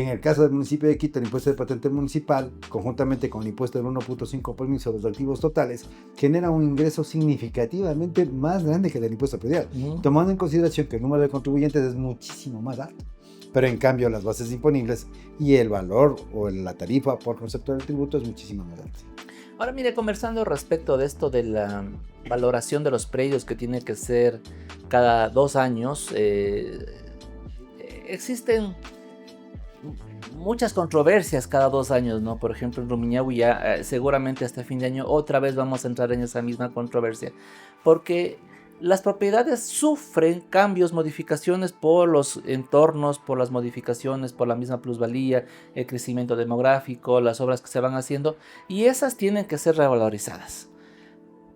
En el caso del municipio de Quito, el impuesto de patente municipal, conjuntamente con el impuesto del 1.5% sobre los activos totales, genera un ingreso significativamente más grande que el del impuesto predial, tomando en consideración que el número de contribuyentes es muchísimo más alto. Pero en cambio las bases imponibles y el valor o la tarifa por concepto del tributo es muchísimo más alto. Ahora mire, conversando respecto de esto de la valoración de los predios que tiene que ser cada 2 años, existen muchas controversias cada 2 años, ¿no? Por ejemplo, en Rumiñahui ya seguramente hasta fin de año otra vez vamos a entrar en esa misma controversia, porque las propiedades sufren cambios, modificaciones por los entornos, por las modificaciones, por la misma plusvalía, el crecimiento demográfico, las obras que se van haciendo, y esas tienen que ser revalorizadas.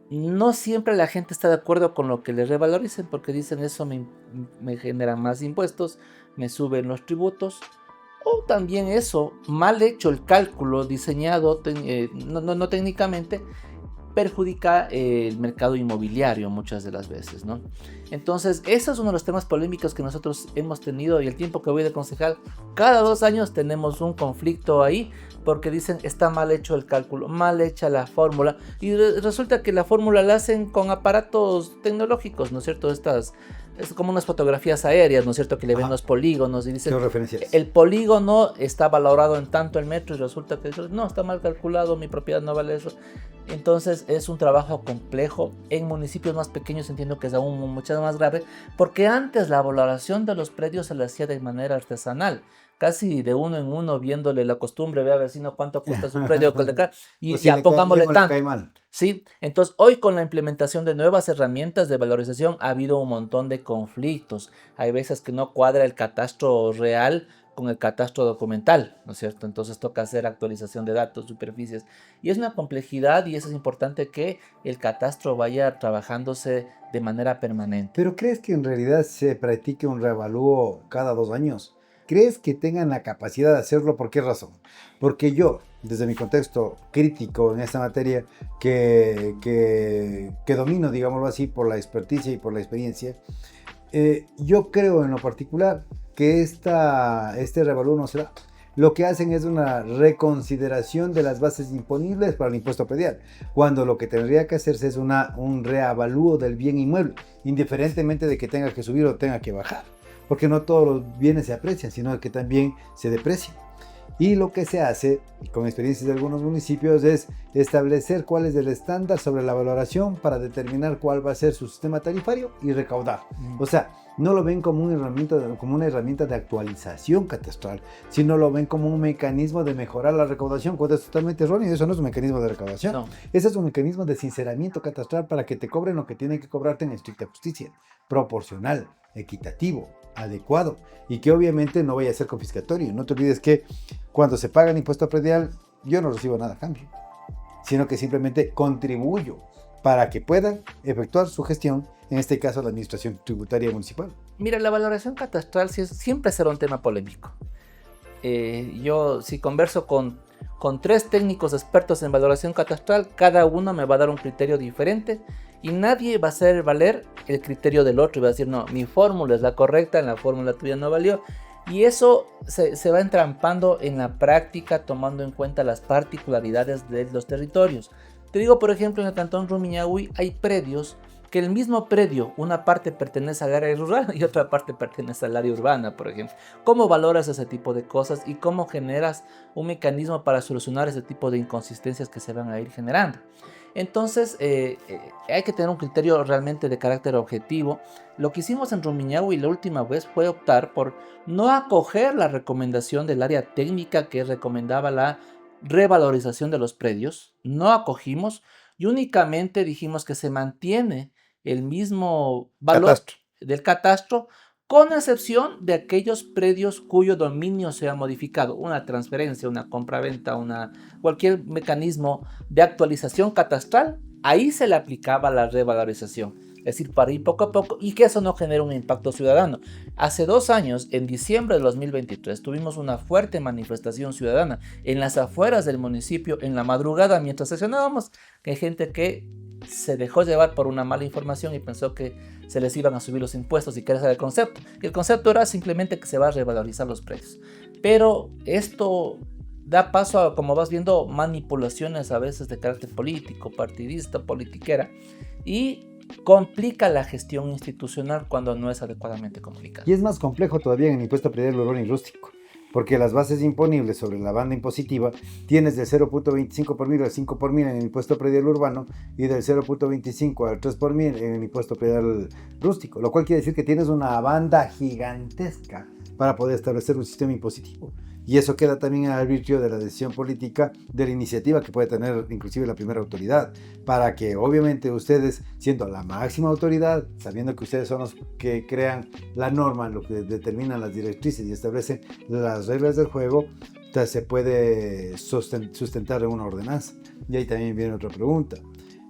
No siempre la gente está de acuerdo con lo que le revaloricen, porque dicen eso me genera más impuestos, me suben los tributos, o también eso, mal hecho el cálculo diseñado, no técnicamente, perjudica el mercado inmobiliario muchas de las veces, ¿no? Entonces, eso es uno de los temas polémicos que nosotros hemos tenido, y el tiempo que voy de concejal, cada 2 años tenemos un conflicto ahí, porque dicen está mal hecho el cálculo, mal hecha la fórmula, y resulta que la fórmula la hacen con aparatos tecnológicos, ¿no es cierto? Es como unas fotografías aéreas, ¿no es cierto? Que le ven los polígonos y dicen, el polígono está valorado en tanto el metro, y resulta que no, está mal calculado, mi propiedad no vale eso. Entonces es un trabajo complejo. En municipios más pequeños entiendo que es aún mucho más grave, porque antes la valoración de los predios se la hacía de manera artesanal, casi de uno en uno, viéndole la costumbre, ve a vecino cuánto cuesta su predio de acá, y pues ya pongámosle tanto. Sí, entonces hoy con la implementación de nuevas herramientas de valorización ha habido un montón de conflictos. Hay veces que no cuadra el catastro real con el catastro documental, ¿no es cierto? Entonces toca hacer actualización de datos, superficies, y es una complejidad, y eso es importante que el catastro vaya trabajándose de manera permanente. ¿Pero crees que en realidad se practique un reavalúo cada 2 años? ¿Crees que tengan la capacidad de hacerlo? ¿Por qué razón? Porque yo, desde mi contexto crítico en esta materia, que domino, digámoslo así, por la experticia y por la experiencia, yo creo en lo particular que este revalúo no será. Lo que hacen es una reconsideración de las bases imponibles para el impuesto predial, cuando lo que tendría que hacerse es un reavalúo del bien inmueble, indiferentemente de que tenga que subir o tenga que bajar, porque no todos los bienes se aprecian, sino que también se deprecian. Y lo que se hace, con experiencias de algunos municipios, es establecer cuál es el estándar sobre la valoración para determinar cuál va a ser su sistema tarifario y recaudar. O sea, no lo ven como una herramienta de actualización catastral, sino lo ven como un mecanismo de mejorar la recaudación, cuando es totalmente erróneo. Eso no es un mecanismo de recaudación. No. Ese es un mecanismo de sinceramiento catastral para que te cobren lo que tienen que cobrarte en estricta justicia, proporcional, equitativo, adecuado, y que obviamente no vaya a ser confiscatorio. No te olvides que cuando se paga el impuesto predial, yo no recibo nada a cambio, sino que simplemente contribuyo para que puedan efectuar su gestión, en este caso la administración tributaria municipal. Mira, la valoración catastral siempre será un tema polémico. Yo si converso con 3 técnicos expertos en valoración catastral, cada uno me va a dar un criterio diferente, y nadie va a hacer valer el criterio del otro y va a decir, no, mi fórmula es la correcta, en la fórmula tuya no valió. Y eso se va entrampando en la práctica, tomando en cuenta las particularidades de los territorios. Te digo, por ejemplo, en el cantón Rumiñahui hay predios que el mismo predio, una parte pertenece al área rural y otra parte pertenece al área urbana, por ejemplo. ¿Cómo valoras ese tipo de cosas y cómo generas un mecanismo para solucionar ese tipo de inconsistencias que se van a ir generando? Entonces hay que tener un criterio realmente de carácter objetivo. Lo que hicimos en Rumiñahui la última vez fue optar por no acoger la recomendación del área técnica que recomendaba la revalorización de los predios. No acogimos y únicamente dijimos que se mantiene el mismo valor del catastro, con excepción de aquellos predios cuyo dominio se ha modificado, una transferencia, una compraventa, cualquier mecanismo de actualización catastral. Ahí se le aplicaba la revalorización, es decir, para ir poco a poco y que eso no genere un impacto ciudadano. Hace 2 años, en diciembre de 2023, tuvimos una fuerte manifestación ciudadana en las afueras del municipio, en la madrugada, mientras sesionábamos, que hay gente que se dejó llevar por una mala información y pensó que se les iban a subir los impuestos y que ese era el concepto. Y el concepto era simplemente que se va a revalorizar los precios. Pero esto da paso a, como vas viendo, manipulaciones a veces de carácter político, partidista, politiquera, y complica la gestión institucional cuando no es adecuadamente comunicada. Y es más complejo todavía en el impuesto predial urbano y rústico, porque las bases imponibles sobre la banda impositiva tienes del 0.25 por mil al 5 por mil en el impuesto predial urbano y del 0.25 al 3 por mil en el impuesto predial rústico, lo cual quiere decir que tienes una banda gigantesca para poder establecer un sistema impositivo. Y eso queda también al arbitrio de la decisión política, de la iniciativa que puede tener inclusive la primera autoridad, para que obviamente ustedes, siendo la máxima autoridad, sabiendo que ustedes son los que crean la norma, lo que determinan las directrices y establecen las reglas del juego, se puede sustentar en una ordenanza. Y ahí también viene otra pregunta.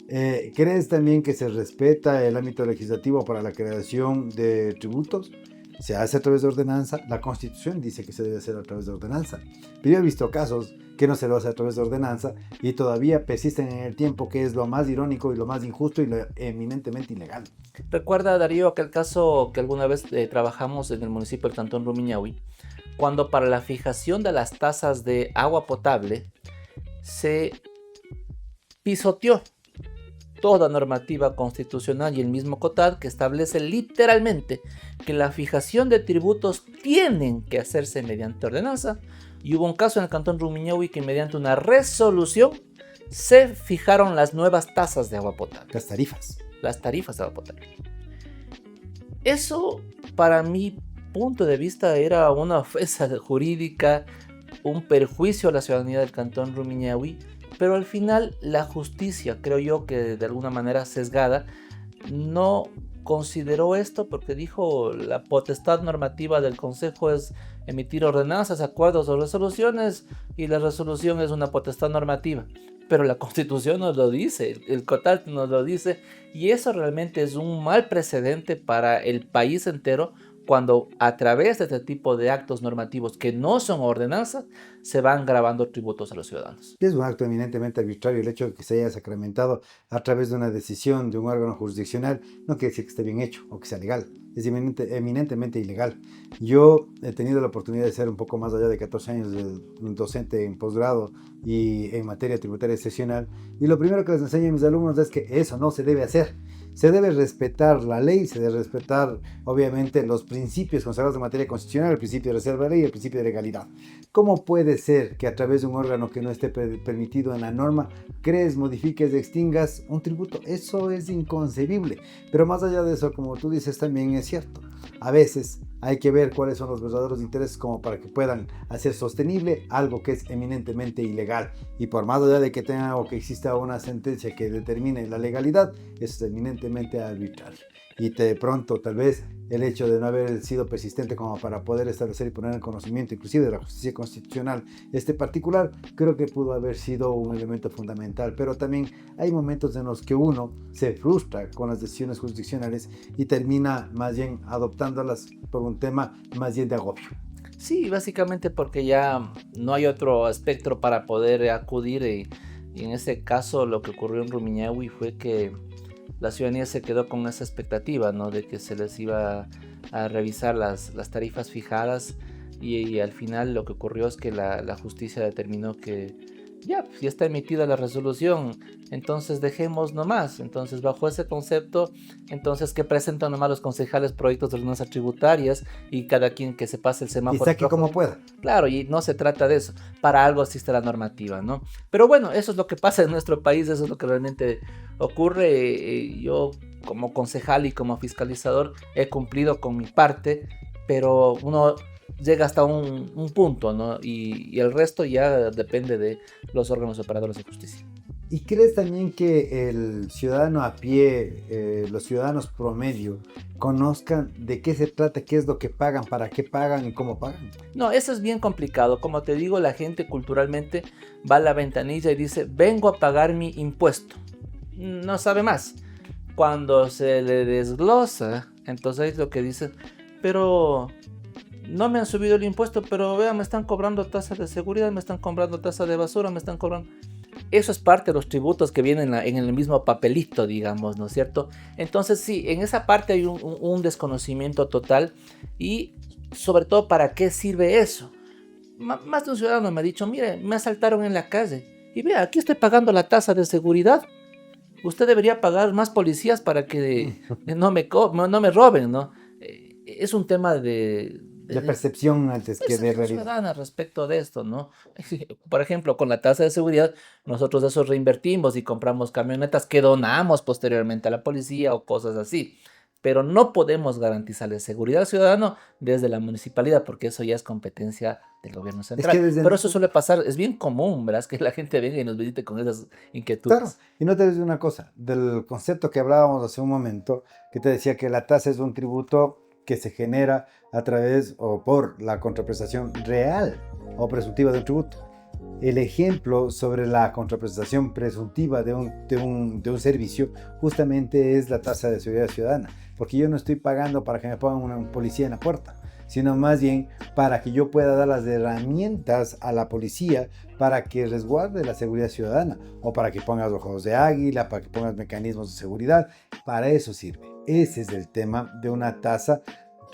¿Crees también que se respeta el ámbito legislativo para la creación de tributos? Se hace a través de ordenanza. La Constitución dice que se debe hacer a través de ordenanza, pero yo he visto casos que no se lo hace a través de ordenanza y todavía persisten en el tiempo, que es lo más irónico y lo más injusto y lo eminentemente ilegal. Recuerda, Darío, aquel caso que alguna vez trabajamos en el municipio del Cantón Rumiñahui, cuando para la fijación de las tasas de agua potable se pisoteó toda normativa constitucional y el mismo COTAD, que establece literalmente que la fijación de tributos tienen que hacerse mediante ordenanza, y hubo un caso en el Cantón Rumiñahui que mediante una resolución se fijaron las nuevas tasas de agua potable. Las tarifas de agua potable. Eso, para mi punto de vista, era una ofensa jurídica, un perjuicio a la ciudadanía del Cantón Rumiñahui. Pero al final la justicia, creo yo que de alguna manera sesgada, no consideró esto porque dijo la potestad normativa del Consejo es emitir ordenanzas, acuerdos o resoluciones, y la resolución es una potestad normativa. Pero la Constitución nos lo dice, el COTAD nos lo dice, y eso realmente es un mal precedente para el país entero, cuando a través de este tipo de actos normativos que no son ordenanzas, se van grabando tributos a los ciudadanos. Es un acto eminentemente arbitrario. El hecho de que se haya sacramentado a través de una decisión de un órgano jurisdiccional no quiere decir que esté bien hecho o que sea legal. Es eminentemente ilegal. Yo he tenido la oportunidad de ser un poco más allá de 14 años de docente en posgrado y en materia tributaria excepcional, y lo primero que les enseño a mis alumnos es que eso no se debe hacer. Se debe respetar la ley, se debe respetar obviamente los principios consagrados en materia constitucional, el principio de reserva de ley y el principio de legalidad. ¿Cómo puede ser que a través de un órgano que no esté permitido en la norma, crees, modifiques, extingas un tributo? Eso es inconcebible. Pero más allá de eso, como tú dices, también es cierto. A veces hay que ver cuáles son los verdaderos intereses como para que puedan hacer sostenible algo que es eminentemente ilegal. Y por más allá de que tenga o que exista una sentencia que determine la legalidad, eso es eminentemente arbitrario. Y de pronto, tal vez, el hecho de no haber sido persistente como para poder establecer y poner en conocimiento, inclusive de la justicia constitucional, este particular, creo que pudo haber sido un elemento fundamental. Pero también hay momentos en los que uno se frustra con las decisiones jurisdiccionales y termina más bien adoptándolas por un tema más bien de agobio. Sí, básicamente porque ya no hay otro espectro para poder acudir, y en ese caso lo que ocurrió en Rumiñahui fue que la ciudadanía se quedó con esa expectativa, ¿no?, de que se les iba a revisar las tarifas fijadas, y al final lo que ocurrió es que la justicia determinó que ya está emitida la resolución, entonces dejemos nomás. Entonces, bajo ese concepto, entonces que presentan nomás los concejales proyectos de ordenanzas tributarias y cada quien que se pase el semáforo. Y saque como pueda. Claro, y no se trata de eso. Para algo existe la normativa, ¿no? Pero bueno, eso es lo que pasa en nuestro país, eso es lo que realmente ocurre. Yo, como concejal y como fiscalizador, he cumplido con mi parte, pero uno llega hasta un punto, ¿no? Y el resto ya depende de los órganos operadores de justicia. ¿Y crees también que el ciudadano a pie, los ciudadanos promedio, conozcan de qué se trata, qué es lo que pagan, para qué pagan y cómo pagan? No, eso es bien complicado. Como te digo, la gente culturalmente va a la ventanilla y dice, vengo a pagar mi impuesto. No sabe más. Cuando se le desglosa, entonces es lo que dicen, pero no me han subido el impuesto, pero vean, me están cobrando tasa de seguridad, me están cobrando tasa de basura, me están cobrando... Eso es parte de los tributos que vienen en el mismo papelito, digamos, ¿no es cierto? Entonces sí, en esa parte hay un desconocimiento total, y sobre todo, ¿para qué sirve eso? más de un ciudadano me ha dicho, mire, me asaltaron en la calle. Y vea, aquí estoy pagando la tasa de seguridad. Usted debería pagar más policías para que no me roben, ¿no? Es un tema De percepción antes que de realidad. ciudadana respecto de esto, ¿no? Por ejemplo, con la tasa de seguridad, nosotros eso reinvertimos y compramos camionetas que donamos posteriormente a la policía o cosas así. Pero no podemos garantizarle seguridad al ciudadano desde la municipalidad, porque eso ya es competencia del gobierno Es central. que desde Pero eso suele pasar, es bien común, ¿verdad? Que la gente venga y nos visite con esas Claro, inquietudes. y no te decir una cosa, del concepto que hablábamos hace un momento, que te decía que la tasa es un tributo que se genera a través o por la contraprestación real o presuntiva de un tributo. El ejemplo sobre la contraprestación presuntiva de un servicio justamente es la tasa de seguridad ciudadana, porque yo no estoy pagando para que me pongan una policía en la puerta, sino más bien para que yo pueda dar las herramientas a la policía para que resguarde la seguridad ciudadana, o para que pongas ojos de águila, para que pongas mecanismos de seguridad. Para eso sirve. Ese es el tema de una tasa,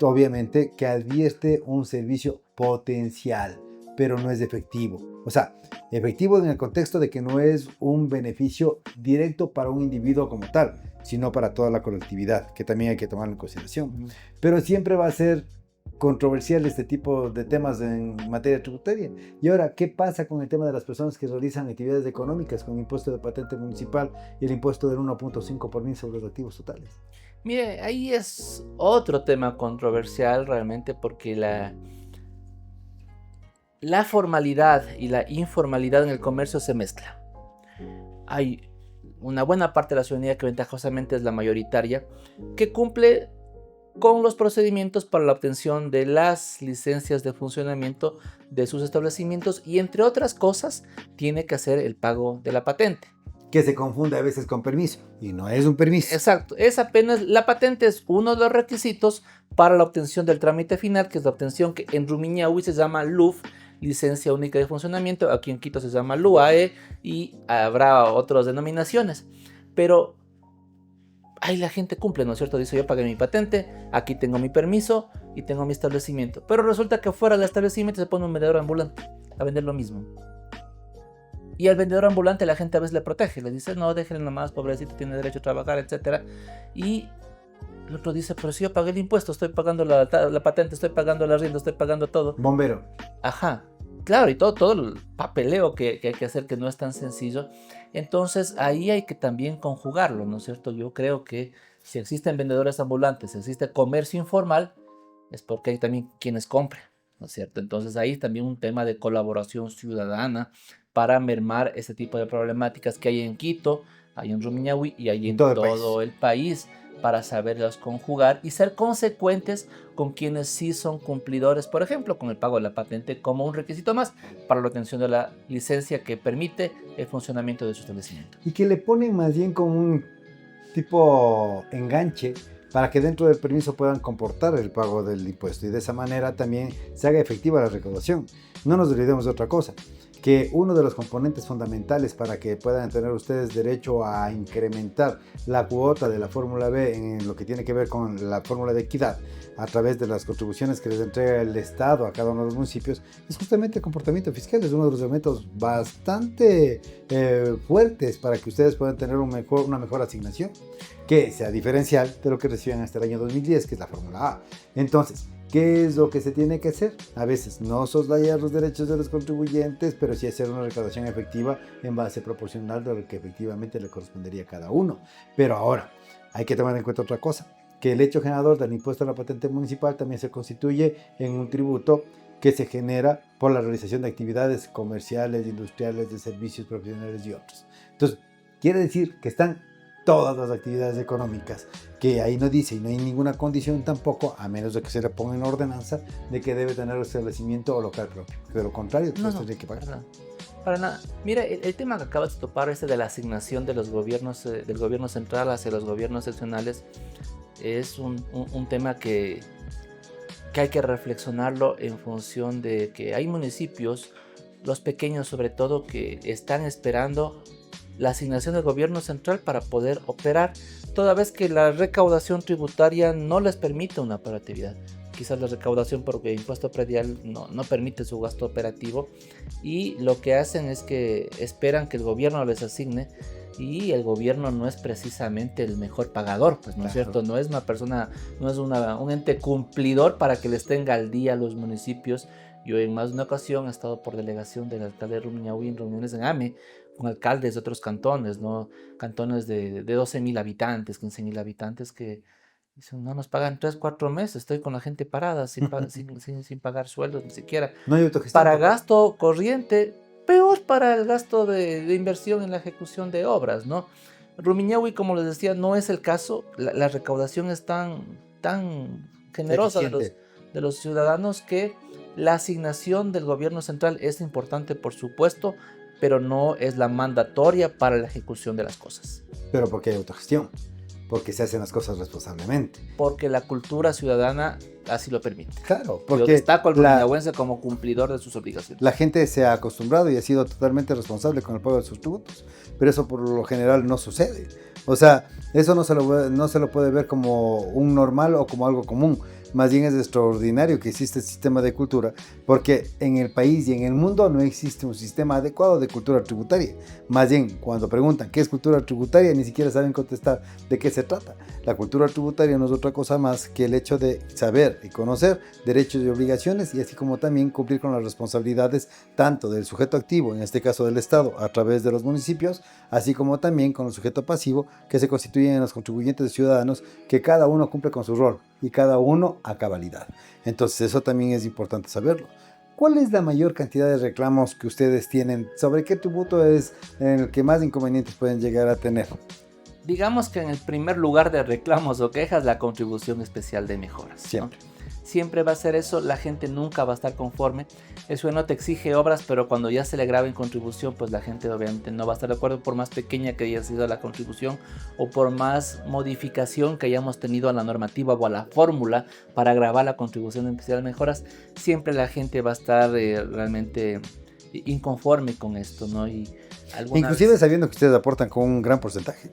obviamente, que advierte un servicio potencial, pero no es efectivo. O sea, efectivo en el contexto de que no es un beneficio directo para un individuo como tal, sino para toda la colectividad, que también hay que tomarlo en consideración. Pero siempre va a ser controversial este tipo de temas en materia tributaria. Y ahora, ¿qué pasa con el tema de las personas que realizan actividades económicas con impuesto de patente municipal y el impuesto del 1.5 por mil sobre los activos totales? Mire, ahí es otro tema controversial realmente porque la formalidad y la informalidad en el comercio se mezcla. Hay una buena parte de la ciudadanía que ventajosamente es la mayoritaria, que cumple con los procedimientos para la obtención de las licencias de funcionamiento de sus establecimientos y, entre otras cosas, tiene que hacer el pago de la patente. Que se confunde a veces con permiso, y no es un permiso. Exacto, es apenas, la patente es uno de los requisitos para la obtención del trámite final, que es la obtención que en Rumiñahui se llama LUF, Licencia Única de Funcionamiento, aquí en Quito se llama LUAE y habrá otras denominaciones, pero ahí la gente cumple, ¿no es cierto? Dice, yo pagué mi patente, aquí tengo mi permiso y tengo mi establecimiento, pero resulta que fuera del establecimiento se pone un vendedor ambulante a vender lo mismo. Y al vendedor ambulante la gente a veces le protege, le dice, no, déjenle nomás, pobrecito, tiene derecho a trabajar, etc. Y el otro dice, pero si yo pagué el impuesto, estoy pagando la patente, estoy pagando la arriendo, estoy pagando todo. Bombero. Ajá, claro, y todo el papeleo que hay que hacer, que no es tan sencillo. Entonces ahí hay que también conjugarlo, ¿no es cierto? Yo creo que si existen vendedores ambulantes, si existe comercio informal, es porque hay también quienes compran, ¿no es cierto? Entonces ahí también un tema de colaboración ciudadana para mermar este tipo de problemáticas que hay en Quito, hay en Rumiñahui y hay en todo el país, para saberlos conjugar y ser consecuentes con quienes sí son cumplidores, por ejemplo, con el pago de la patente como un requisito más para la obtención de la licencia que permite el funcionamiento de su establecimiento. Y que le ponen más bien como un tipo enganche para que dentro del permiso puedan comportar el pago del impuesto y de esa manera también se haga efectiva la recaudación. No nos olvidemos de otra cosa, que uno de los componentes fundamentales para que puedan tener ustedes derecho a incrementar la cuota de la Fórmula B en lo que tiene que ver con la fórmula de equidad a través de las contribuciones que les entrega el Estado a cada uno de los municipios, es justamente el comportamiento fiscal. Es uno de los elementos bastante fuertes para que ustedes puedan tener una mejor asignación, que sea diferencial de lo que reciben hasta el año 2010, que es la Fórmula A. Entonces, ¿qué es lo que se tiene que hacer? A veces no soslayar los derechos de los contribuyentes, pero sí hacer una recaudación efectiva en base proporcional de lo que efectivamente le correspondería a cada uno. Pero ahora, hay que tomar en cuenta otra cosa, que el hecho generador del impuesto a la patente municipal también se constituye en un tributo que se genera por la realización de actividades comerciales, industriales, de servicios profesionales y otros. Entonces, quiere decir que están todas las actividades económicas, que ahí no dice y no hay ninguna condición tampoco, a menos de que se le ponga en ordenanza, de que debe tener establecimiento o local propio. De lo contrario, No, tendría que pagar. Para nada. Mira, el tema que acabas de topar, de la asignación de los gobiernos, del gobierno central hacia los gobiernos seccionales, es un tema que hay que reflexionarlo en función de que hay municipios, los pequeños sobre todo, que están esperando la asignación del gobierno central para poder operar, toda vez que la recaudación tributaria no les permite una operatividad. quizás la recaudación porque el impuesto predial no permite su gasto operativo, y lo que hacen es que esperan que el gobierno les asigne, y el gobierno no es precisamente el mejor pagador, pues no es cierto, no es una persona, no es un ente cumplidor para que les tenga al día a los municipios. Yo en más de una ocasión he estado por delegación del alcalde de Rumiñahui en reuniones en AME con alcaldes de otros cantones, ¿no? Cantones de 12.000 habitantes, 15.000 habitantes, que dicen, no nos pagan 3, 4 meses, estoy con la gente parada, sin pagar sueldos ni siquiera. No hay autogestión. Para gasto corriente, peor para el gasto de inversión en la ejecución de obras, ¿no? Rumiñahui, como les decía, no es el caso. La recaudación es tan generosa de los ciudadanos que la asignación del gobierno central es importante, por supuesto, pero no es la mandatoria para la ejecución de las cosas. Pero porque hay autogestión, porque se hacen las cosas responsablemente. Porque la cultura ciudadana así lo permite. Claro, Yo porque destaco al rumiñahuense como cumplidor de sus obligaciones. la gente se ha acostumbrado y ha sido totalmente responsable con el pago de sus tributos, pero eso por lo general no sucede. O sea, eso no se lo puede ver como un normal o como algo común. Más bien es extraordinario que existe el sistema de cultura, porque en el país y en el mundo no existe un sistema adecuado de cultura tributaria. Más bien, cuando preguntan qué es cultura tributaria, ni siquiera saben contestar de qué se trata. La cultura tributaria no es otra cosa más que el hecho de saber y conocer derechos y obligaciones, y así como también cumplir con las responsabilidades tanto del sujeto activo, en este caso del Estado, a través de los municipios, así como también con el sujeto pasivo, que se constituyen en los contribuyentes ciudadanos, que cada uno cumple con su rol y cada uno a cabalidad. Entonces eso también es importante saberlo. ¿Cuál es la mayor cantidad de reclamos que ustedes tienen? ¿Sobre qué tributo es en el que más inconvenientes pueden llegar a tener? Digamos que en el primer lugar de reclamos o quejas, la contribución especial de mejoras, ¿no? Siempre. Siempre va a ser eso, la gente nunca va a estar conforme. El SUENO te exige obras, pero cuando ya se le graba en contribución, pues la gente obviamente no va a estar de acuerdo, por más pequeña que haya sido la contribución o por más modificación que hayamos tenido a la normativa o a la fórmula para grabar la contribución especial de mejoras. Siempre la gente va a estar realmente inconforme con esto, ¿no? Y inclusive sabiendo que ustedes aportan con un gran porcentaje.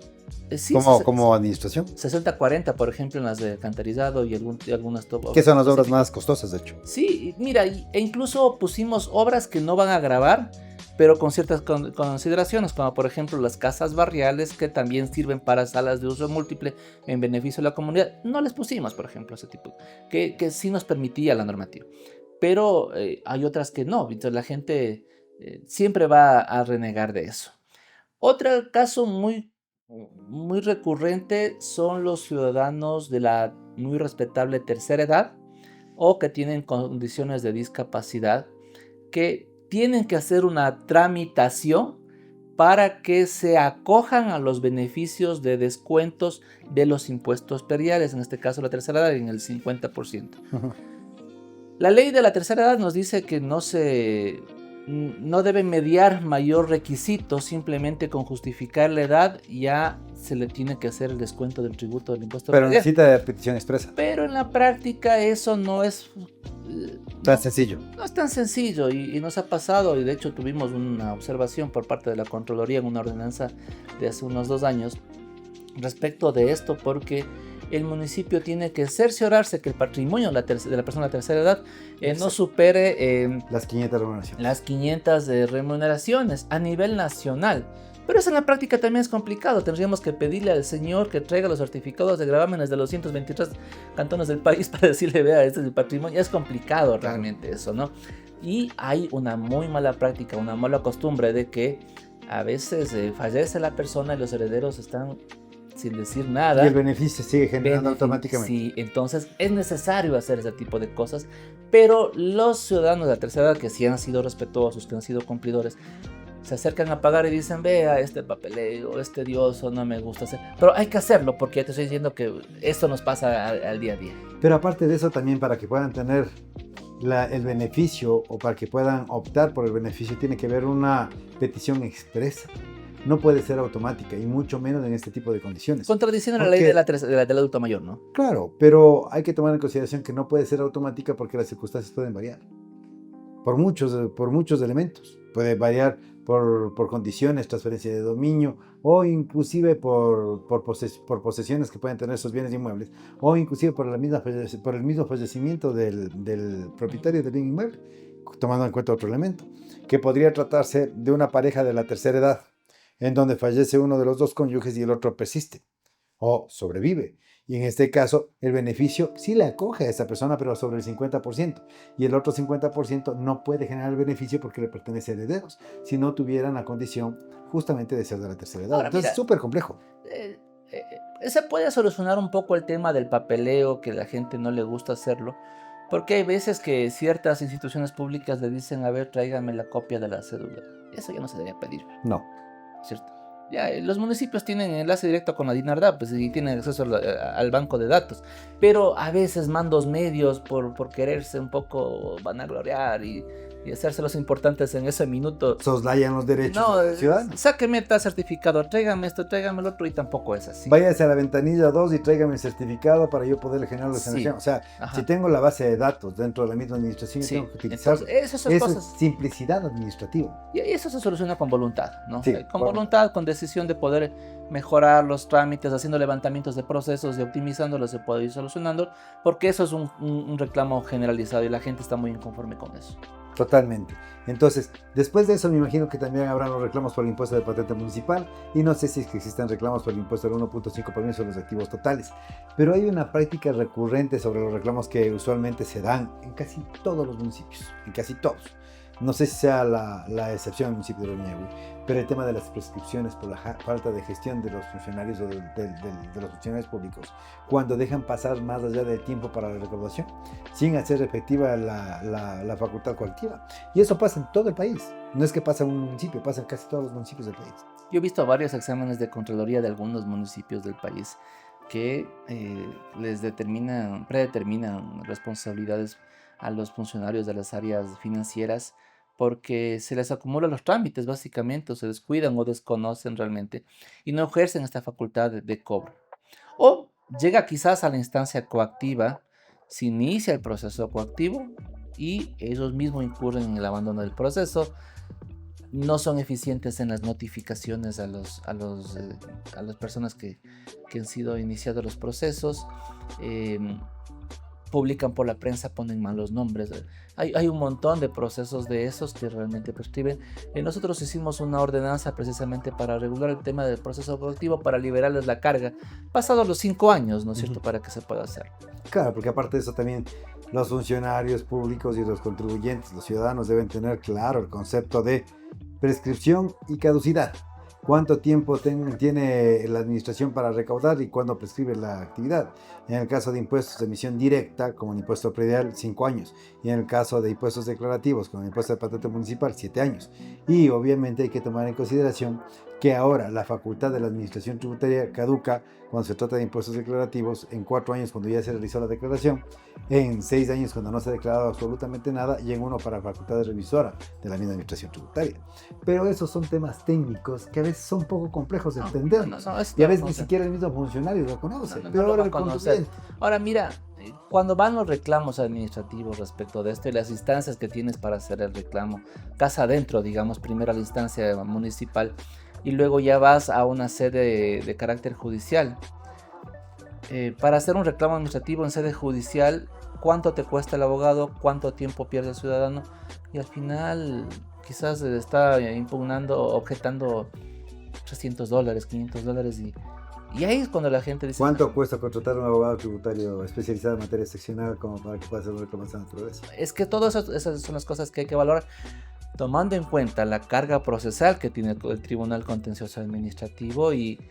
Sí, como administración. 60-40, por ejemplo, en las de alcantarizado y algunas... Que son las obras más costosas, de hecho. Sí, mira, e incluso pusimos obras que no van a grabar, pero con ciertas consideraciones, como por ejemplo las casas barriales, que también sirven para salas de uso múltiple en beneficio de la comunidad. No les pusimos, por ejemplo, ese tipo, que sí nos permitía la normativa. Pero hay otras que no, entonces la gente siempre va a renegar de eso. Otro caso muy recurrente son los ciudadanos de la muy respetable tercera edad o que tienen condiciones de discapacidad, que tienen que hacer una tramitación para que se acojan a los beneficios de descuentos de los impuestos prediales, en este caso la tercera edad en el 50%. La ley de la tercera edad nos dice que no debe mediar mayor requisito, simplemente con justificar la edad ya se le tiene que hacer el descuento del tributo del impuesto. Pero necesita petición expresa. Pero en la práctica eso no es tan sencillo. No es tan sencillo y nos ha pasado, y de hecho tuvimos una observación por parte de la Contraloría en una ordenanza de hace unos 2 años respecto de esto, porque el municipio tiene que cerciorarse que el patrimonio de la persona de la tercera edad no supere las 500 remuneraciones. Las 500 remuneraciones a nivel nacional. Pero eso en la práctica también es complicado. Tendríamos que pedirle al señor que traiga los certificados de gravámenes de los 123 cantones del país para decirle, vea, este es el patrimonio. Es complicado realmente eso, ¿no? Y hay una muy mala práctica, una mala costumbre de que a veces fallece la persona y los herederos están sin decir nada. Y el beneficio sigue generando automáticamente. Sí, entonces es necesario hacer ese tipo de cosas, pero los ciudadanos de la tercera edad que sí han sido respetuosos, que han sido cumplidores, se acercan a pagar y dicen, vea, este papeleo, es tedioso, no me gusta hacer. Pero hay que hacerlo porque ya te estoy diciendo que esto nos pasa al día a día. Pero aparte de eso también, para que puedan tener el beneficio o para que puedan optar por el beneficio, tiene que haber una petición expresa. No puede ser automática y mucho menos en este tipo de condiciones. Contradiciendo la ley del adulto mayor, ¿no? Claro, pero hay que tomar en consideración que no puede ser automática porque las circunstancias pueden variar. Por muchos elementos. Puede variar por condiciones, transferencia de dominio, o inclusive por posesiones que pueden tener esos bienes inmuebles, o inclusive por el mismo fallecimiento del propietario del bien inmueble, tomando en cuenta otro elemento, que podría tratarse de una pareja de la tercera edad, en donde fallece uno de los dos cónyuges y el otro persiste o sobrevive. Y en este caso, el beneficio sí le acoge a esa persona, pero sobre el 50%. Y el otro 50% no puede generar el beneficio porque le pertenece a herederos, si no tuvieran la condición justamente de ser de la tercera edad. Ahora, Entonces, es mira, súper complejo. se puede solucionar un poco el tema del papeleo, que la gente no le gusta hacerlo, porque hay veces que ciertas instituciones públicas le dicen, a ver, tráigame la copia de la cédula. Eso ya no se debe pedir, No. ¿cierto? Ya, los municipios tienen enlace directo con la DINARDAP, pues, y tienen acceso al banco de datos, pero a veces mandos medios por quererse un poco vanagloriar y hacerse los importantes en ese minuto. Soslayan los derechos No, de los ciudadanos. sáqueme tal certificado, tráigame esto, tráigame el otro, y tampoco es así. Váyase a la ventanilla 2 y tráigame el certificado para yo poderle generar la Sí. sanción. O sea, Ajá. si tengo la base de datos dentro de la misma administración, Sí, tengo que utilizarlo. entonces, esas Eso cosas. es simplicidad administrativa. Y eso se soluciona con voluntad, ¿no? Sí, Con bueno. voluntad, con decisión de poder mejorar los trámites, haciendo levantamientos de procesos y optimizándolos, se puede ir solucionando, porque eso es un reclamo generalizado y la gente está muy inconforme con eso. Totalmente. Entonces, después de eso me imagino que también habrán los reclamos por el impuesto de patente municipal y no sé si es que existen reclamos por el impuesto del 1.5% sobre los activos totales, pero hay una práctica recurrente sobre los reclamos que usualmente se dan en casi todos los municipios, en casi todos. No sé si sea la excepción del municipio de Rumiñahui, pero el tema de las prescripciones por la falta de gestión de los funcionarios o de los funcionarios públicos, cuando dejan pasar más allá del tiempo para la recaudación, sin hacer efectiva la facultad coactiva. Y eso pasa en todo el país. No es que pasa en un municipio, pasa en casi todos los municipios del país. Yo he visto varios exámenes de Contraloría de algunos municipios del país que predeterminan responsabilidades a los funcionarios de las áreas financieras porque se les acumulan los trámites básicamente, o se descuidan o desconocen realmente y no ejercen esta facultad de cobro. O llega quizás a la instancia coactiva, se inicia el proceso coactivo y ellos mismos incurren en el abandono del proceso, no son eficientes en las notificaciones a las personas que han sido iniciados los procesos, publican por la prensa, ponen malos nombres. Hay un montón de procesos de esos que realmente prescriben. Nosotros hicimos una ordenanza precisamente para regular el tema del proceso productivo, para liberarles la carga, pasados los 5 años, ¿no es cierto?, para que se pueda hacer. Claro, porque aparte de eso también los funcionarios públicos y los contribuyentes, los ciudadanos deben tener claro el concepto de prescripción y caducidad. Cuánto tiempo tiene la administración para recaudar y cuándo prescribe la actividad. En el caso de impuestos de emisión directa, como el impuesto predial, 5 años. Y en el caso de impuestos declarativos, como el impuesto de patente municipal, 7 años. Y obviamente hay que tomar en consideración que ahora la facultad de la administración tributaria caduca cuando se trata de impuestos declarativos, en 4 años cuando ya se realizó la declaración, en 6 años cuando no se ha declarado absolutamente nada y en 1 para facultad revisora de la misma administración tributaria. Pero esos son temas técnicos que a veces son poco complejos de entender. Y a veces ni siquiera el mismo funcionario lo conoce. Pero ahora el contribuyente. Ahora mira, cuando van los reclamos administrativos respecto de esto y las instancias que tienes para hacer el reclamo, casa adentro, digamos, primero a la instancia municipal y luego ya vas a una sede de carácter judicial. Para hacer un reclamo administrativo en sede judicial, ¿cuánto te cuesta el abogado? ¿Cuánto tiempo pierde el ciudadano? Y al final quizás está impugnando, objetando $300, $500 y ahí es cuando la gente dice... ¿Cuánto cuesta contratar un abogado tributario especializado en materia seccional como para que pueda hacer un reclamo de esa naturaleza? Es que todas esas son las cosas que hay que valorar, tomando en cuenta la carga procesal que tiene el Tribunal Contencioso Administrativo. Y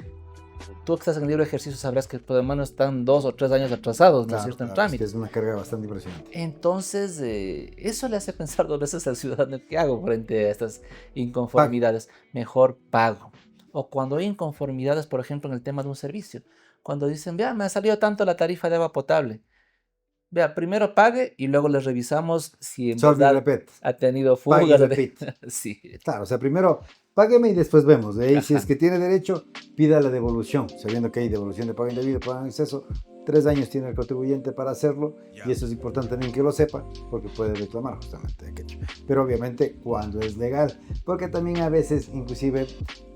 tú que estás en libre ejercicio sabrás que por lo menos están 2 o 3 años atrasados, ¿no es cierto?, en trámite. Es una carga bastante impresionante. Entonces, eso le hace pensar 2 veces al ciudadano: ¿qué hago frente a estas inconformidades? Mejor pago. O cuando hay inconformidades, por ejemplo, en el tema de un servicio, cuando dicen, vea, me ha salido tanto la tarifa de agua potable. Vea, primero pague y luego les revisamos si en verdad ha tenido fugas. Pague y repeat. Sí. Claro, o sea, primero págueme y después vemos. De ahí, si Ajá. es que tiene derecho, pida la devolución, sabiendo que hay devolución de pago indebido, pago en exceso. 3 años tiene el contribuyente para hacerlo y eso es importante también que lo sepa porque puede reclamar justamente aquello. Pero obviamente cuando es legal, porque también a veces inclusive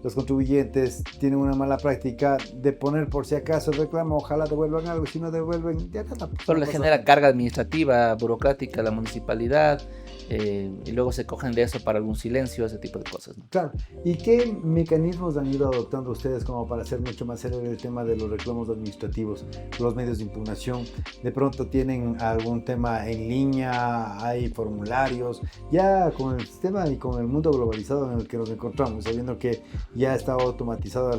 los contribuyentes tienen una mala práctica de poner por si acaso el reclamo, ojalá devuelvan algo, si no devuelven, ya nada. Pues Pero no le pasa genera nada. carga administrativa, burocrática a la municipalidad, y luego se cogen de eso para algún silencio, ese tipo de cosas, ¿no? Claro. ¿Y qué mecanismos han ido adoptando ustedes como para hacer mucho más célebre el tema de los reclamos administrativos, los medios de impugnación? De pronto tienen algún tema en línea, hay formularios, ya con el sistema y con el mundo globalizado en el que nos encontramos, sabiendo que ya está automatizada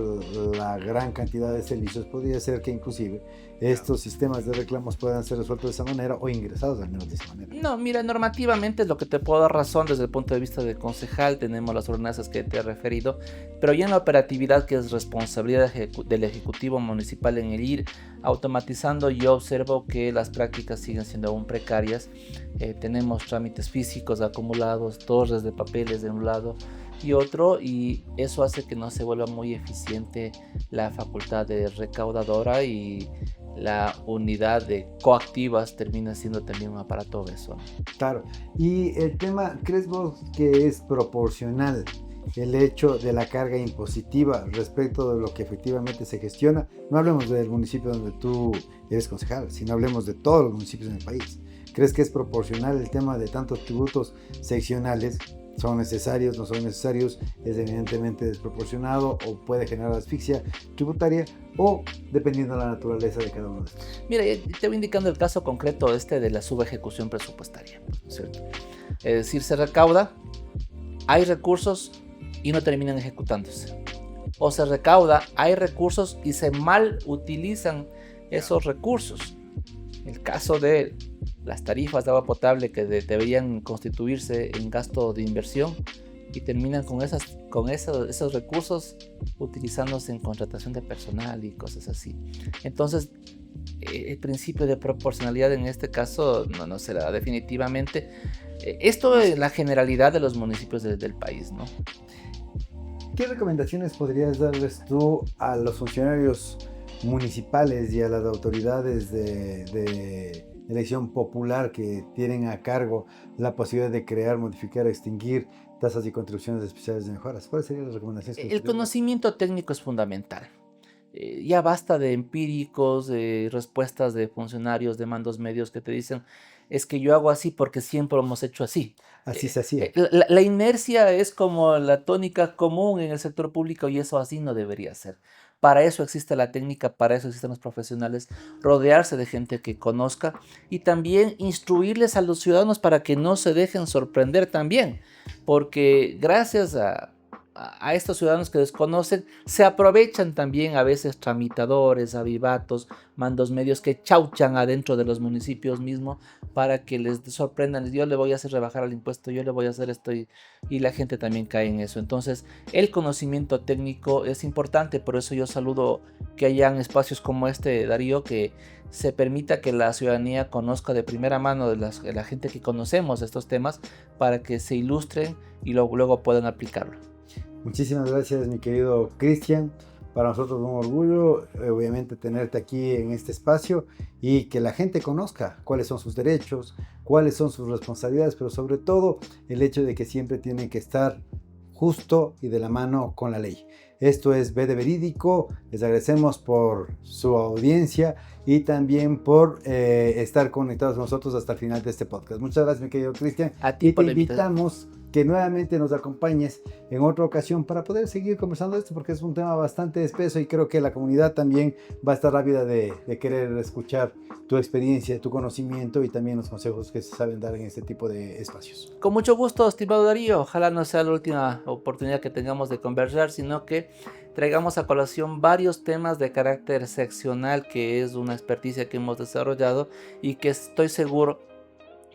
la gran cantidad de servicios, podría ser que inclusive estos sistemas de reclamos puedan ser resueltos de esa manera o ingresados al menos de esa manera. No, mira, normativamente es lo que te puedo dar razón desde el punto de vista de concejal, tenemos las ordenanzas que te he referido, pero ya en la operatividad, que es responsabilidad del Ejecutivo Municipal en el ir automatizando, yo observo que las prácticas siguen siendo aún precarias. Tenemos trámites físicos acumulados, torres de papeles de un lado y otro, y eso hace que no se vuelva muy eficiente la facultad de recaudadora, y la unidad de coactivas termina siendo también un aparato obeso. Claro. Y el tema, ¿crees vos que es proporcional el hecho de la carga impositiva respecto de lo que efectivamente se gestiona? No hablemos del municipio donde tú eres concejal, sino hablemos de todos los municipios en el país. ¿Crees que es proporcional el tema de tantos tributos seccionales? ¿Son necesarios, no son necesarios? ¿Es evidentemente desproporcionado o puede generar asfixia tributaria? O dependiendo de la naturaleza de cada uno de estos. Mira, te voy indicando el caso concreto de la subejecución presupuestaria, ¿no es cierto? Es decir, se recauda, hay recursos y no terminan ejecutándose. O se recauda, hay recursos y se mal utilizan esos recursos. El caso de las tarifas de agua potable que deberían constituirse en gasto de inversión y terminan con esos recursos utilizándose en contratación de personal y cosas así. Entonces, el principio de proporcionalidad en este caso no se da definitivamente. Esto es la generalidad de los municipios del país, ¿no? ¿Qué recomendaciones podrías darles tú a los funcionarios municipales y a las autoridades de elección popular que tienen a cargo la posibilidad de crear, modificar, extinguir tasas y contribuciones especiales de mejoras? ¿Cuáles serían las recomendaciones que les El podrías dar? conocimiento técnico es fundamental. Ya basta de empíricos, de respuestas de funcionarios, de mandos medios que te dicen, es que yo hago así porque siempre hemos hecho así. Así se hacía. La inercia es como la tónica común en el sector público, y eso así no debería ser. Para eso existe la técnica, para eso existen los profesionales, rodearse de gente que conozca y también instruirles a los ciudadanos para que no se dejen sorprender también, porque gracias a estos ciudadanos que desconocen, se aprovechan también a veces tramitadores, avivatos, mandos medios que chauchan adentro de los municipios mismos para que les sorprendan. Yo le voy a hacer rebajar el impuesto, yo le voy a hacer esto, y la gente también cae en eso. Entonces, el conocimiento técnico es importante, por eso yo saludo que hayan espacios como este, Darío, que se permita que la ciudadanía conozca de primera mano de la gente que conocemos estos temas para que se ilustren y luego puedan aplicarlo. Muchísimas gracias, mi querido Cristian. Para nosotros es un orgullo, obviamente, tenerte aquí en este espacio y que la gente conozca cuáles son sus derechos, cuáles son sus responsabilidades, pero sobre todo el hecho de que siempre tienen que estar justo y de la mano con la ley. Esto es B de Verídico. Les agradecemos por su audiencia y también por estar conectados con nosotros hasta el final de este podcast. Muchas gracias, mi querido Cristian. A ti Y por te la invitación. invitamos que nuevamente nos acompañes en otra ocasión para poder seguir conversando de esto, porque es un tema bastante espeso y creo que la comunidad también va a estar ávida de querer escuchar tu experiencia, tu conocimiento y también los consejos que se saben dar en este tipo de espacios. Con mucho gusto, estimado Darío. Ojalá no sea la última oportunidad que tengamos de conversar, sino que traigamos a colación varios temas de carácter seccional, que es una experticia que hemos desarrollado y que estoy seguro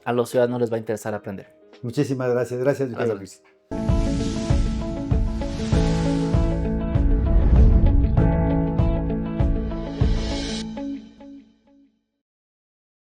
a los ciudadanos les va a interesar aprender. Muchísimas gracias. Gracias, Hasta Miguel luego. Luis.